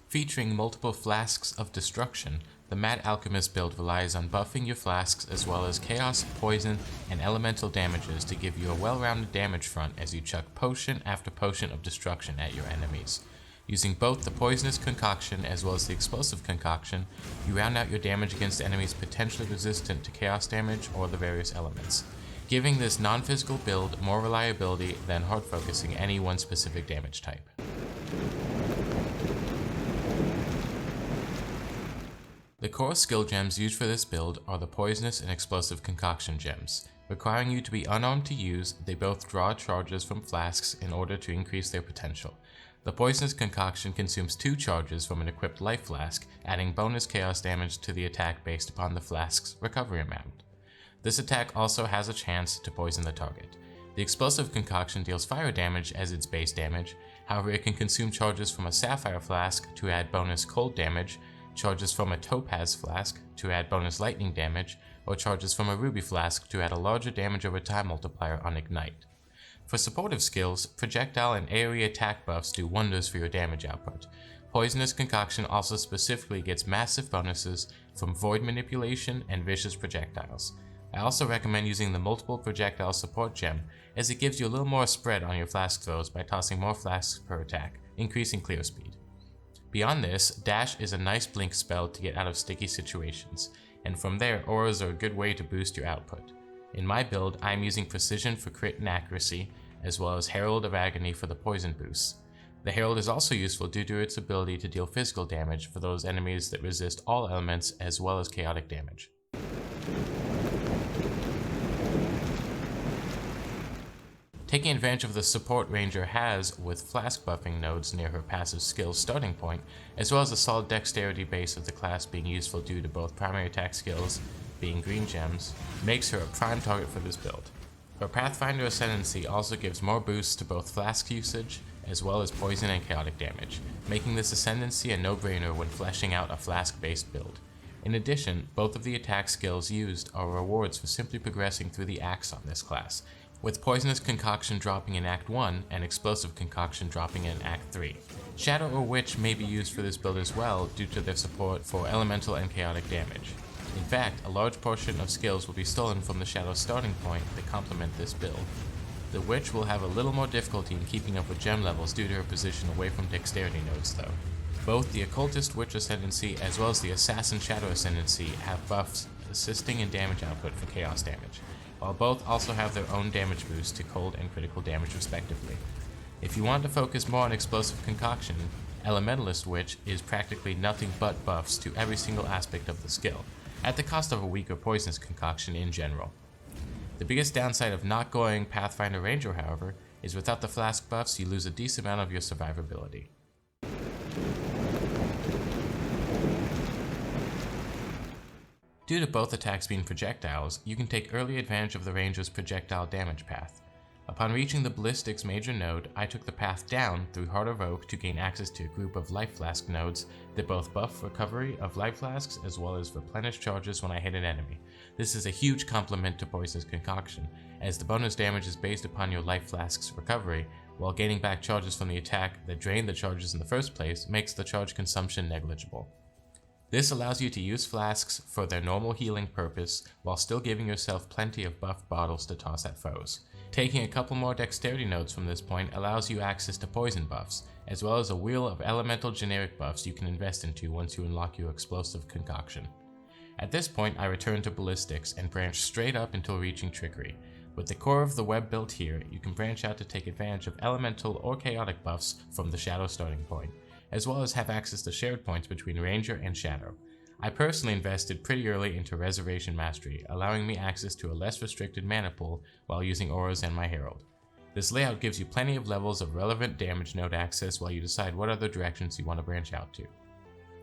Featuring multiple flasks of destruction, the Mad Alchemist build relies on buffing your flasks as well as chaos, poison, and elemental damages to give you a well-rounded damage front as you chuck potion after potion of destruction at your enemies. Using both the poisonous concoction as well as the explosive concoction, you round out your damage against enemies potentially resistant to chaos damage or the various elements, giving this non-physical build more reliability than hard focusing any one specific damage type. The core skill gems used for this build are the poisonous and explosive concoction gems. Requiring you to be unarmed to use, they both draw charges from flasks in order to increase their potential. The poisonous concoction consumes 2 charges from an equipped life flask, adding bonus chaos damage to the attack based upon the flask's recovery amount. This attack also has a chance to poison the target. The explosive concoction deals fire damage as its base damage, however it can consume charges from a sapphire flask to add bonus cold damage, charges from a topaz flask to add bonus lightning damage, or charges from a ruby flask to add a larger damage over time multiplier on ignite. For supportive skills, projectile and AoE attack buffs do wonders for your damage output. Poisonous Concoction also specifically gets massive bonuses from void manipulation and vicious projectiles. I also recommend using the multiple projectile support gem, as it gives you a little more spread on your flask throws by tossing more flasks per attack, increasing clear speed. Beyond this, Dash is a nice blink spell to get out of sticky situations, and from there, auras are a good way to boost your output. In my build, I am using Precision for crit and accuracy, as well as Herald of Agony for the poison boosts. The Herald is also useful due to its ability to deal physical damage for those enemies that resist all elements as well as chaotic damage. Taking advantage of the support Ranger has with flask buffing nodes near her passive skills starting point, as well as the solid dexterity base of the class being useful due to both primary attack skills being green gems, makes her a prime target for this build. Her Pathfinder Ascendancy also gives more boosts to both flask usage as well as poison and chaotic damage, making this Ascendancy a no-brainer when fleshing out a flask-based build. In addition, both of the attack skills used are rewards for simply progressing through the acts on this class, with Poisonous Concoction dropping in Act 1 and Explosive Concoction dropping in Act 3. Shadow or Witch may be used for this build as well due to their support for elemental and chaotic damage. In fact, a large portion of skills will be stolen from the Shadow starting point that complement this build. The Witch will have a little more difficulty in keeping up with gem levels due to her position away from dexterity nodes though. Both the Occultist Witch Ascendancy as well as the Assassin Shadow Ascendancy have buffs assisting in damage output for chaos damage, while both also have their own damage boost to cold and critical damage respectively. If you want to focus more on Explosive Concoction, Elementalist Witch is practically nothing but buffs to every single aspect of the skill, at the cost of a weaker Poisonous Concoction in general. The biggest downside of not going Pathfinder Ranger, however, is without the flask buffs you lose a decent amount of your survivability. Due to both attacks being projectiles, you can take early advantage of the Ranger's projectile damage path. Upon reaching the Ballistics major node, I took the path down through Heart of Oak to gain access to a group of Life Flask nodes that both buff recovery of Life Flasks as well as replenish charges when I hit an enemy. This is a huge complement to Poisonous Concoction, as the bonus damage is based upon your Life Flask's recovery, while gaining back charges from the attack that drained the charges in the first place makes the charge consumption negligible. This allows you to use flasks for their normal healing purpose while still giving yourself plenty of buffed bottles to toss at foes. Taking a couple more dexterity nodes from this point allows you access to poison buffs, as well as a wheel of elemental generic buffs you can invest into once you unlock your Explosive Concoction. At this point I return to Ballistics and branch straight up until reaching Trickery. With the core of the web built here, you can branch out to take advantage of elemental or chaotic buffs from the Shadow starting point, as well as have access to shared points between Ranger and Shadow. I personally invested pretty early into Reservation Mastery, allowing me access to a less restricted mana pool while using auras and my Herald. This layout gives you plenty of levels of relevant damage node access while you decide what other directions you want to branch out to.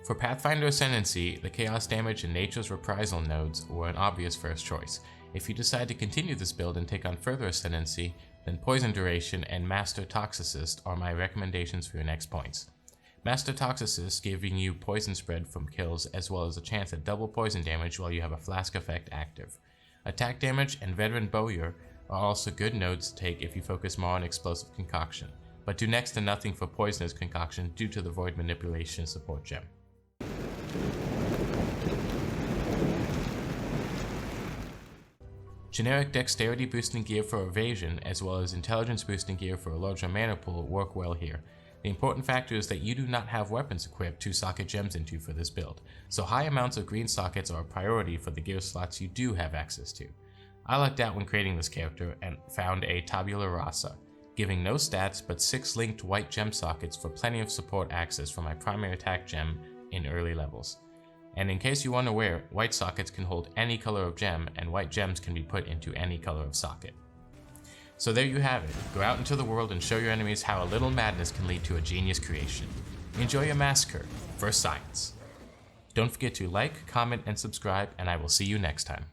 For Pathfinder Ascendancy, the Chaos Damage and Nature's Reprisal nodes were an obvious first choice. If you decide to continue this build and take on further Ascendancy, then Poison Duration and Master Toxicist are my recommendations for your next points. Master Toxicist giving you poison spread from kills as well as a chance at double poison damage while you have a flask effect active. Attack damage and Veteran Bowyer are also good nodes to take if you focus more on Explosive Concoction. but do next to nothing for Poisoner's Concoction due to the Void Manipulation support gem. Generic dexterity boosting gear for evasion, as well as intelligence boosting gear for a larger mana pool, work well here. The important factor is that you do not have weapons equipped to socket gems into for this build, so high amounts of green sockets are a priority for the gear slots you do have access to. I lucked out when creating this character and found a tabula rasa, giving no stats but 6 linked white gem sockets for plenty of support access for my primary attack gem in early levels. And in case you're unaware, white sockets can hold any color of gem, and white gems can be put into any color of socket. So there you have it. Go out into the world and show your enemies how a little madness can lead to a genius creation. Enjoy your massacre for science. Don't forget to like, comment, and subscribe, and I will see you next time.